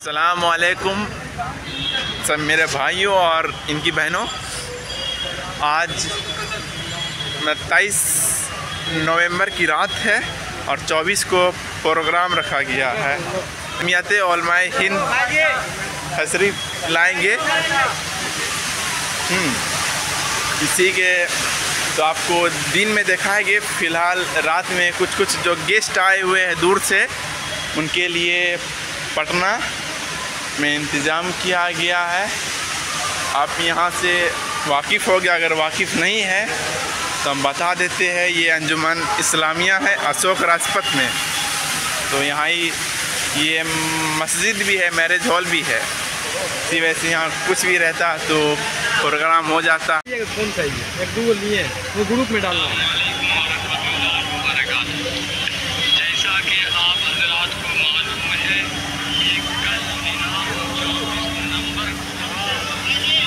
अस्सलामुअलैकुम सब मेरे भाइयों और इनकी बहनों। आज 23 नवंबर की रात है और 24 को प्रोग्राम रखा गया है। जमीयत उलमाए हिंद तशरीफ़ लाएंगे इसी के, तो आपको दिन में दिखाएंगे। फ़िलहाल रात में कुछ जो गेस्ट आए हुए हैं दूर से, उनके लिए पटना में इंतज़ाम किया गया है। आप यहाँ से वाकिफ़ हो गया, अगर वाकिफ़ नहीं है तो हम बता देते हैं। ये अंजुमन इस्लामिया है अशोक राजपथ में, तो यहाँ ही ये मस्जिद भी है, मैरिज हॉल भी है। इसी वैसे यहाँ कुछ भी रहता तो प्रोग्राम हो जाता। कौन चाहिए एक दो लिए वो ग्रुप में डालना है। जैसा कि आप हज़रात को मालूम है कि कल 24 नवंबर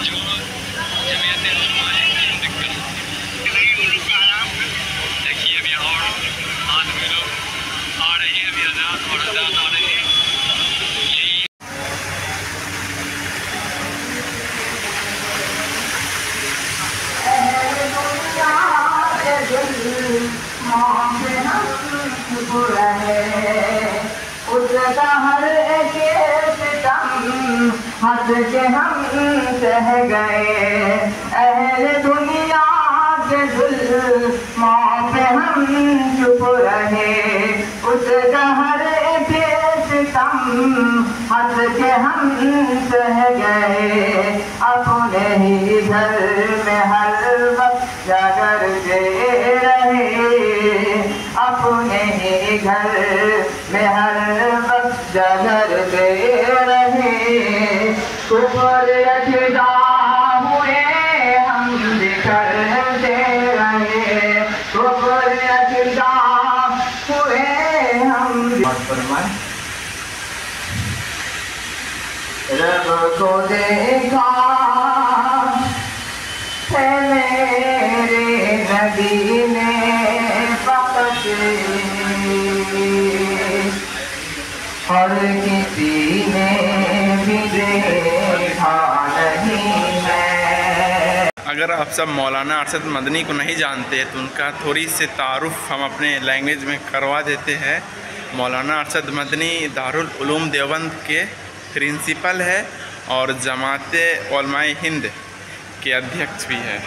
जो जमीयत उलमाए हिंद का देखिए अभी और आदमी लोग आ रहे हैं, अभी हज़रात और हज़रात आ रहे हैं। उसका हर एक सितम हंस के हम सह गए, अहले दुनिया के जुल्मों पे हम चुप रहे। उसका हर एक सितम हंस के हम सह गए, अपने ही घर में हर वक्त जागरते रहे, अपने ही घर में हर वक्त जागरते रहे। कुफर अजदा हुए हम बिखरते रहे, कुफर अजदा हुए हम। रब को देखा है मेरे नबी ने फकत, और किसी ने भी देखा नहीं है। अगर आप सब मौलाना अरशद मदनी को नहीं जानते तो उनका थोड़ी से तारुफ हम अपने लैंग्वेज में करवा देते हैं। मौलाना अरशद मदनी दारुल उलूम देवबंद के प्रिंसिपल है और जमात उलमाए हिंद के अध्यक्ष भी है।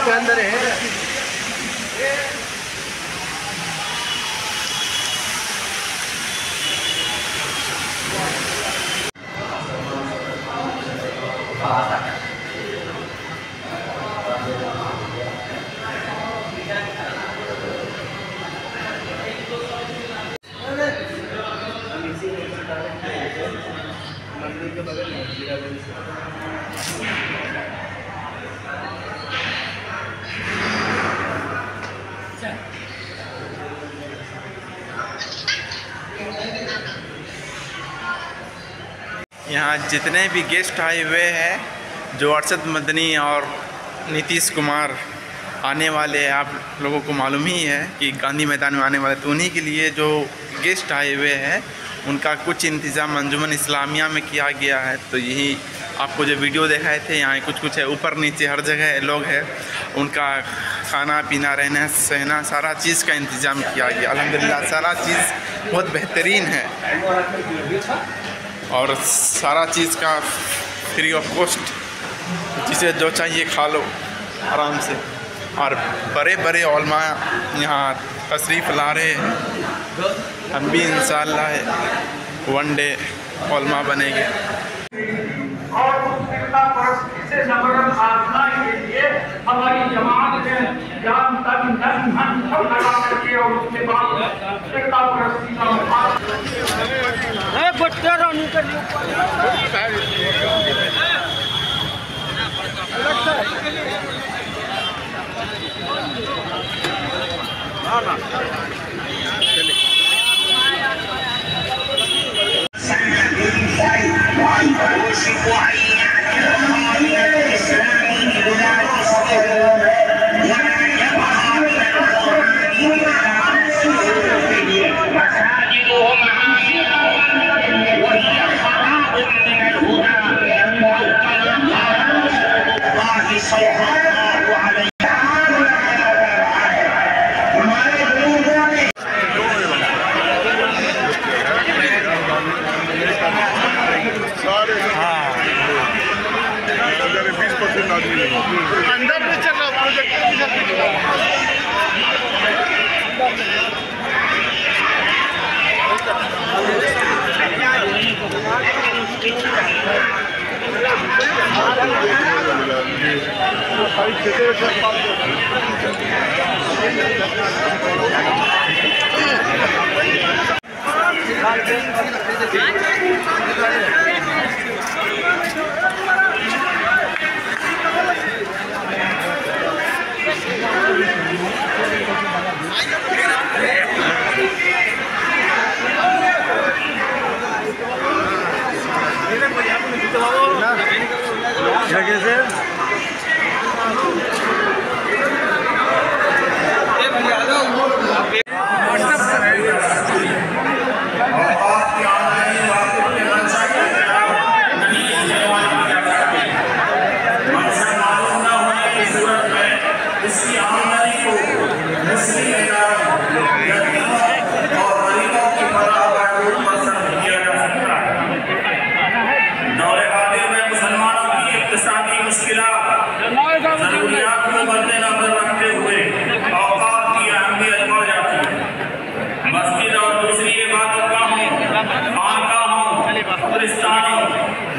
अंदर है यहाँ जितने भी गेस्ट आए हुए हैं, जो अरशद मदनी और नीतीश कुमार आने वाले हैं, आप लोगों को मालूम ही है कि गांधी मैदान में आने वाले, तो उन्हीं के लिए जो गेस्ट आए हुए हैं उनका कुछ इंतज़ाम अंजुमन इस्लामिया में किया गया है। तो यही आपको जो वीडियो दिखाए थे, यहाँ कुछ है, ऊपर नीचे हर जगह लोग हैं, उनका खाना पीना रहना सहना सारा चीज़ का इंतज़ाम किया गया। अल्हम्दुलिल्लाह सारा चीज़ बहुत बेहतरीन है और सारा चीज़ का फ्री ऑफ कॉस्ट, जिसे जो चाहिए खा लो आराम से। और बड़े बड़े उलमा यहाँ तशरीफ़ ला रहे हैं। हम भी इंशाअल्लाह वन डे उलमा बनेंगे। और से नवरम साधना के लिए हमारी जमात ने जान तन धन सब लगा करके और उसके बाद एकता परस्ती का Yeah.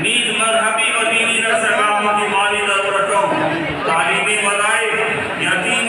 नीज मजहबी व दीनी नस्गाहों की माली ज़रूरतों, तालीमी वज़ाइफ, यतीम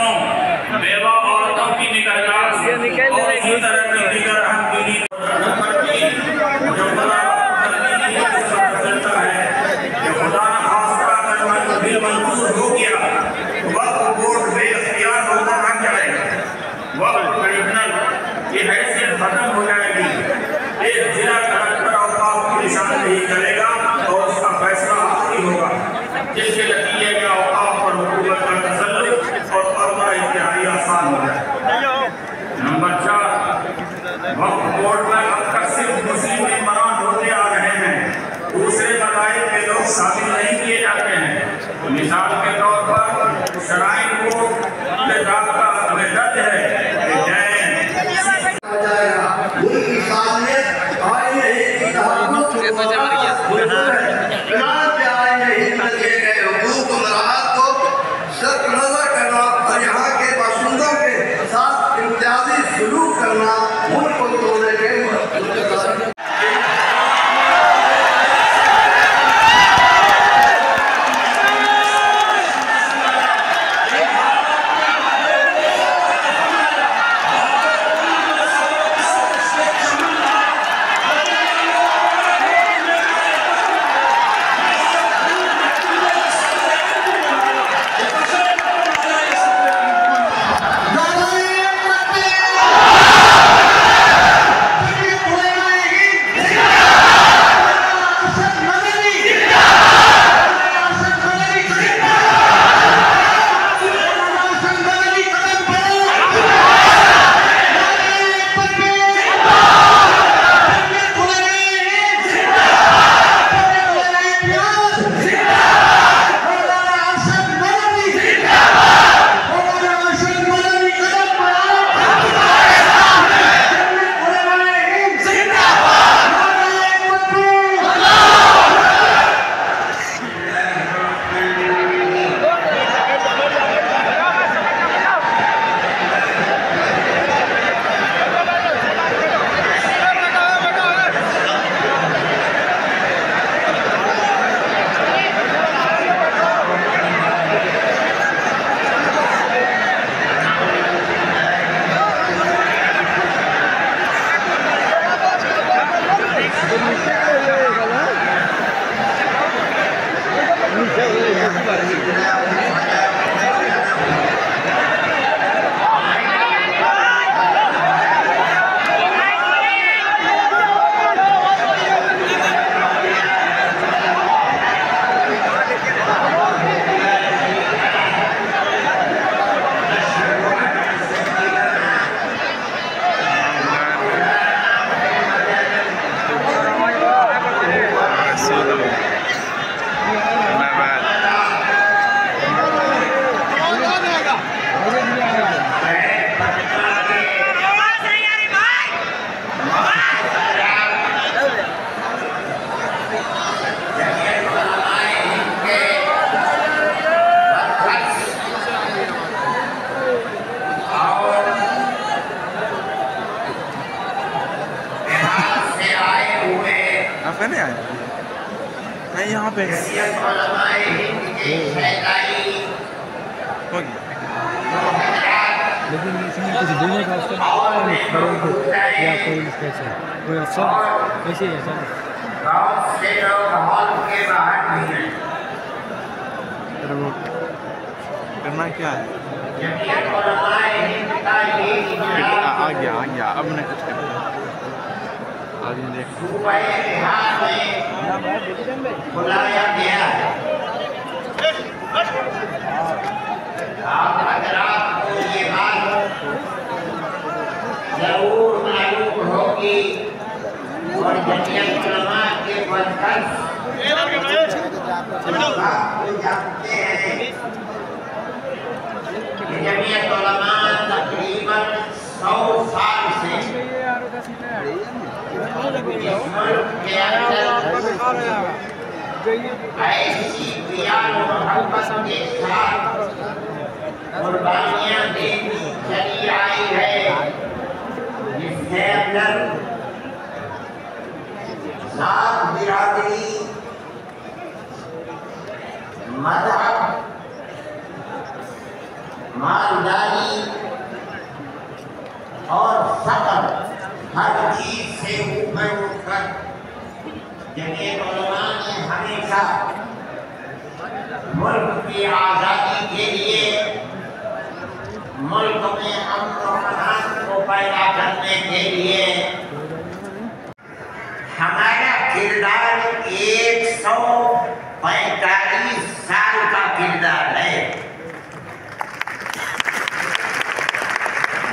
नहीं आया नहीं यहाँ पे हो गया। लेकिन इसमें कुछ देने का उसका या कोई कैसे कोई अफसर कैसे है सर? करना क्या है? आ गया अब नहीं कुछ करना। आगे देख बुलाया गया अगर आपको ये बात जरूर मालूम होगी और जमीयत उलमा के वर्कर जानते हैं कि जमीयत उलमा तकरीबन 100 साल से के अंदर ऐसी प्यार मोहब्बत के साथ कुर्बानियां देती चली आई है जिसके अंदर जात बिरादरी मजहब मालदारी और फकर हर चीज से ऊपर उठकर जमीयत उलमा ने हमेशा मुल्क की आज़ादी के लिए मुल्क में अमन और अमान को पैदा करने के लिए हमारा किरदार 145 साल का किरदार है।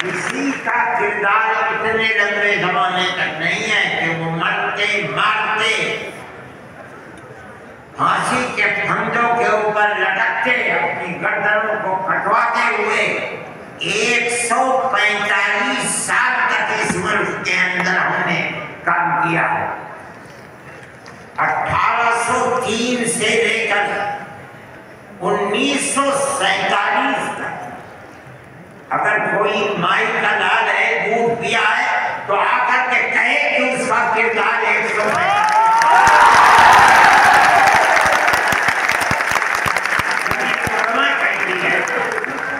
किसी का किरदार इतने लंबे जमाने तक नहीं है कि वो मरते मारते फांसी के फंदों के ऊपर लटकते अपनी गर्दनों को कटवाते हुए 145 साल तक इस मुल्क के अंदर हमने काम किया। 1803 से लेकर 1947 तक अगर कोई माई का लाल है दूध पिया है तो आकर के कहे कि उसका किरदार 145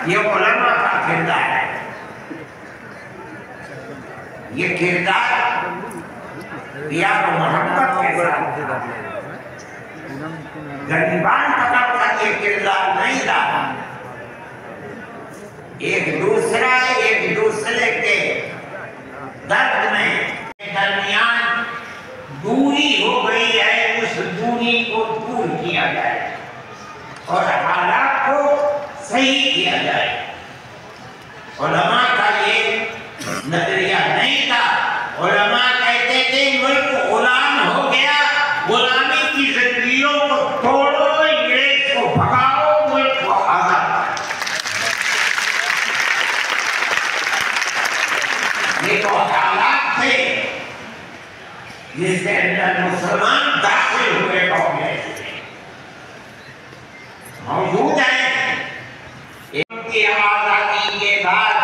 ये उलमा का किरदार है। ये किरदार प्यार और मोहब्बत के साथ गरीबान पकड़ कर ये किरदार नहीं रहा। एक दूसरे के दर्द में दरमियान दूरी हो गई है, उस दूरी को दूर किया जाए और हालात को सही किया जाए। उलमा का ये नजरिया नहीं था। उलमा कहते थे मुल्क गुलाम हो गया, गुलामी की जंजीरों को तोड़ो, अंग्रेज को भगाओ, मुल्क को आजाद। ये तो हालात थे जिसके अंदर मुसलमान दाखिल हुए कांग्रेस में मौजूद है। की आजादी के बाद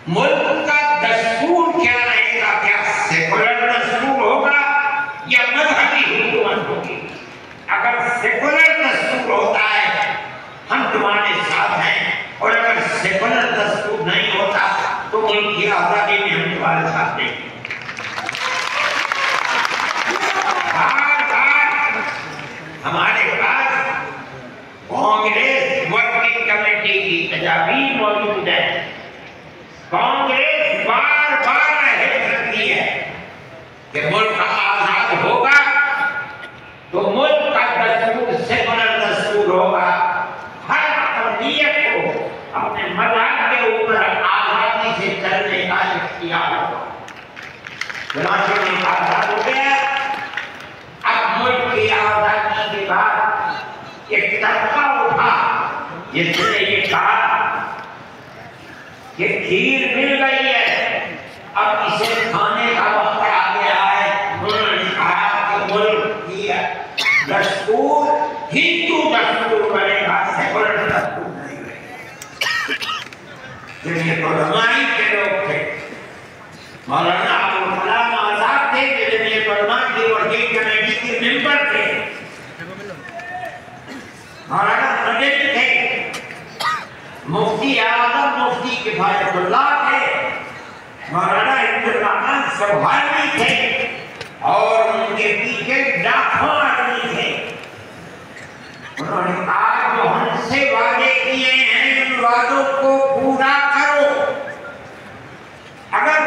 मुल्क का दस्तूर क्या रहेगा? क्या सेकुलर दस्तूर होगा या मजहबी हुकूमत होगी? अगर सेकुलर दस्तूर होता है हम तुम्हारे साथ हैं, और अगर सेकुलर दस्तूर नहीं होता तो मुल्क की आजादी में हम तुम्हारे साथ नहीं। हमारे पास कांग्रेस वर्किंग कमेटी की तजावीज़ मौजूद है। कांग्रेस बार बार कहती है कि मुल्क आजाद होगा तो मुल्क का दस्तूर सेकुलर दस्तूर होगा। हर अक़लियत को अपने मज़हब के ऊपर आजादी से चलने का इख्तियार होगा। चुनाव आजाद हो गया। अब मुल्क की आजादी के बाद एक तबका उठा जिसने ये कहा कि खीर मिल गई है, अब इसे खाने का वक्त आ गया है। उन्होंने कहा कि मुल्क की दस्तूर हिंदू दस्तूर बनेगा, सेकुलर दस्तूर नहीं बनेगा। ये तो रमाई के लोग थे। मौलाना अबुल कलाम आजाद थे, ये तो रमाई मौलाना मदनी थे, मुफ्ती आजम मुफ्ती किफायतुल्लाह थे, मौलाना इब्राहिम सुभानी थे और उनके पीछे लाखों आदमी थे। उन्होंने कहा जो हमसे वादे किए हैं उन वादों को पूरा करो। अगर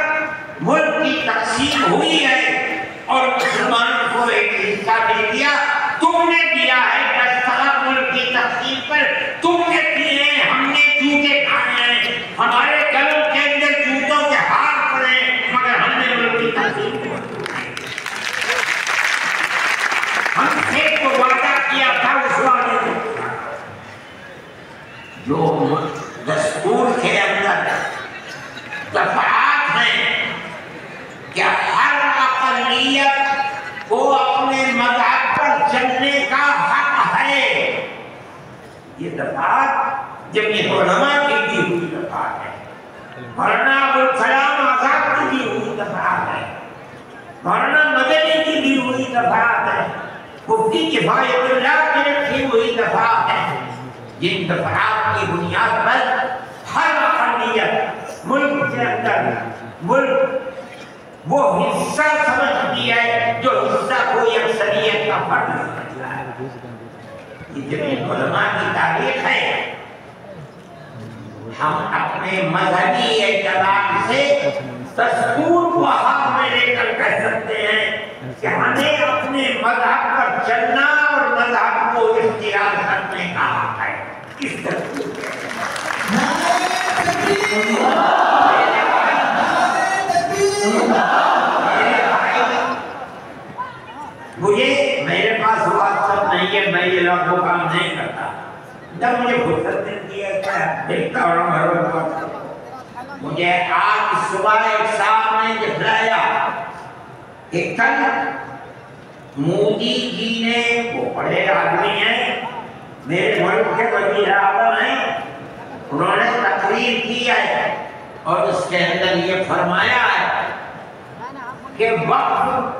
मुल्क की तकसीम हुई है और मुसलमान को एक हिस्सा दे दिया, तुमने दिया है 10 साल मुल्क की तकसीम पर, तुमने दिए हैं, हमने जूते खाए हैं, हमारे गलों के अंदर जूतों के हाथ पड़े, मगर हमने मुल्क की तकसीम को हमसे तो वादा किया था उस वादे को। जो दस्तूर के अंदर दफात हैं, क्या हर अक़लियत को अपने मज़हब पर चलने का हक है? ये दफात जमीयत उलमा की दी हुई दफात है, मौलाना अबुल कलाम आज़ाद की दी हुई दफात है, मौलाना मदनी की दी हुई दफात है, मुफ्ती किफायतुल्लाह की रखी हुई दफात है। जिन दफात की बुनियाद पर हर अक़लियत मुल्क के अंदर मुल्क वो हिस्सा समझती है जो हिस्सा कोई अक्सरियत का फर्ज समझता है। ये जमीयत उलमा की तारीख है। हम अपने मजहबी एतबार से दस्तूर को हाथ में लेकर कह सकते हैं कि हमें अपने मजहब पर चलना और मजहब को इख्तियार करने का हक है। इस दस्तूर मुझे मेरे पास WhatsApp नहीं है, मैं ये लोगों का काम नहीं करता। जब मुझे फुर्सत मिलती है क्या देखता हूँ। मुझे आज सुबह एक साहब ने दिखलाया कि कल मोदी जी ने, वो बड़े आदमी हैं, मेरे मुल्क के वज़ीर आज़म हैं, उन्होंने तकरीर की है और उसके अंदर ये फरमाया है कि वक्त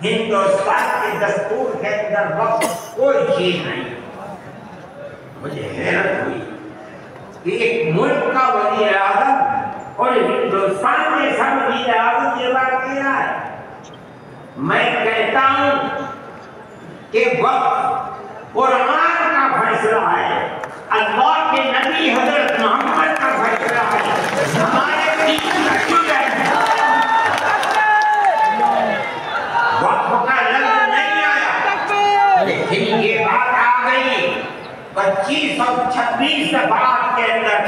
हिंदुस्तान के दस्तूर के अंदर वक्त कोई चीज नहीं। मुझे हैरत हुई कि एक मुल्क का वज़ीर आज़म और हिंदुस्तान के सब वज़ीर आज़म ये बात कह रहा है। मैं कहता हूं कि वक्त कुरान का फैसला है, अल्लाह के नबी हजरत मोहम्मद का फैसला है, हमारे दीन का जुज़ है। वक्त का लफ्ज़ नहीं आया, लेकिन ये बात आ गई 2526 दफात के अंदर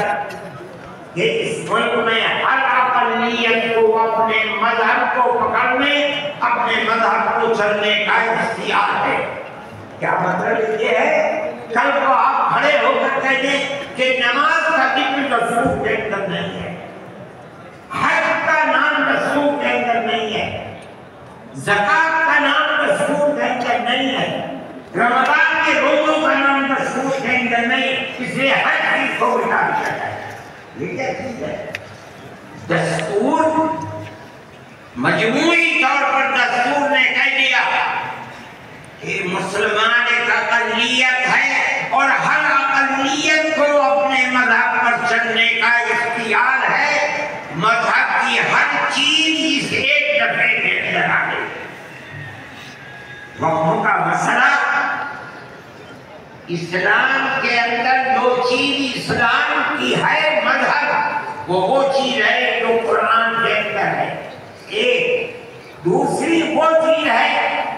कि इस मुल्क में हर अक़लियत को अपने मजहब को पकड़ने, अपने मजहब को चलने का इख्तियार है। क्या मतलब ये है? कल को आप खड़े होकर कहेंगे कि नमाज का जिक्र रसूल के अंदर नहीं है, हज का नाम रसूल के अंदर नहीं है, ज़कात का नाम रसूल के अंदर नहीं है, रमज़ान के रोज़ों का नाम रसूल के अंदर नहीं, इसलिए हर चीज को उठा दिया जाए। ये क्या चीज है? दस्तूर मजमूई तौर पर दस्तूर ने कह दिया कि मुसलमान एक अक़लियत है और हर अक़लियत को अपने मजहब पर चलने का इख्तियार है। मजहब की हर चीज इस एक दफे के अंदर आ गई। वक्फ़ों का मसला, इस्लाम के अंदर जो चीज इस्लाम की है मजहब, वो चीज है जो कुरान के अंदर है। एक दूसरी वो चीज है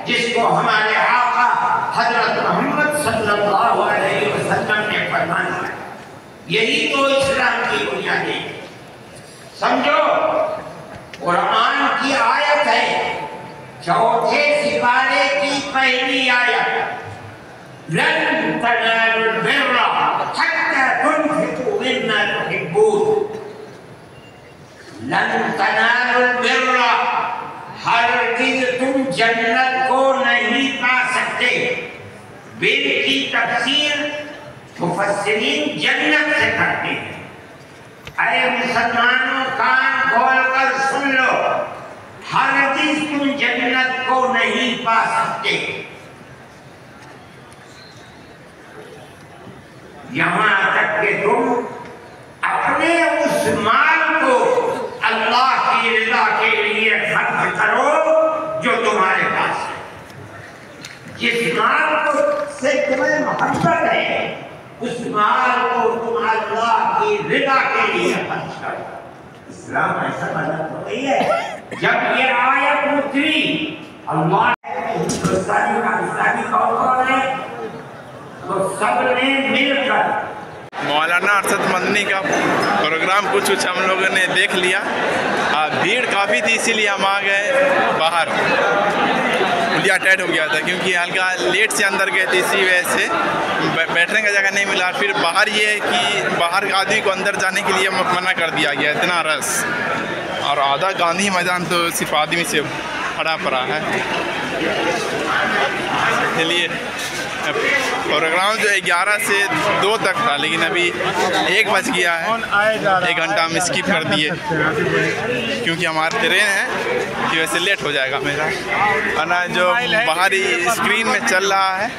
जिसको हमारे आका हजरत मोहम्मद सल्लल्लाहु अलैहि वसल्लम ने फरमाया। यही तो इस्लाम की बुनियादी है। समझो, कुरान की आयत है, चौथे सिपारे की पहली आयत, लन तनालुल बिर्रा हत्ता तुनफिकू मिम्मा तुहिब्बून। लन तनालुल बिर्रा, हरगिज़ तुम जन्नत को नहीं पा सकते। बिर की तफसीर मुफस्सिरीन जन्नत से करते हैं। अरे मुसलमानों, कान खोलकर सुन लो, हरगिज़ तुम जन्नत को नहीं पा सकते। यहाँ तक कि तुम अपने उस माल को अल्लाह की रज़ा के लिए खर्च करो जो तुम्हारे पास है। जिस माल को से तुम्हें मोहब्बत है उस माल को तुम अल्लाह की रज़ा के लिए खर्च करो। इस्लाम ऐसा मदद हो गई है। जब ये आयत उतरी अल्लाह पाकिस्तानी कौन है तो सबने मिलकर मौलाना अरशद मदनी का प्रोग्राम कुछ हम लोगों ने देख लिया। भीड़ काफ़ी थी इसीलिए हम आ गए बाहर। पुलिया टाइट हो गया था क्योंकि हल्का लेट से अंदर गए थे, इसी वजह से बैठने का जगह नहीं मिला। फिर बाहर ये है कि बाहर आदमी को अंदर जाने के लिए मना कर दिया गया, इतना रस। और आधा गांधी मैदान तो सिर्फ आदमी से भरा पड़ा है। इसलिए प्रोग्राम जो 11 से 2 तक था, लेकिन अभी 1 बज गया है। 1 घंटा हम स्किप कर दिए क्योंकि हमारा ट्रेन है कि वैसे लेट हो जाएगा मेरा। और ना जो बाहरी स्क्रीन में चल रहा है,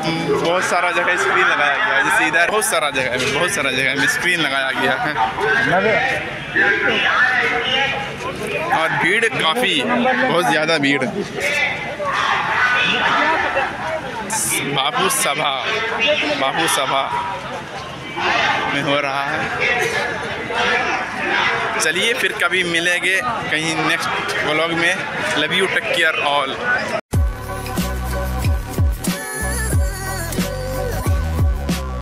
बहुत सारा जगह स्क्रीन लगाया गया है। जैसे इधर बहुत सारा जगह में स्क्रीन लगाया गया है। और भीड़ काफ़ी बहुत ज़्यादा भीड़ बापू सभा में हो रहा है। चलिए फिर कभी मिलेंगे कहीं नेक्स्ट व्लॉग में। Love you, take care all.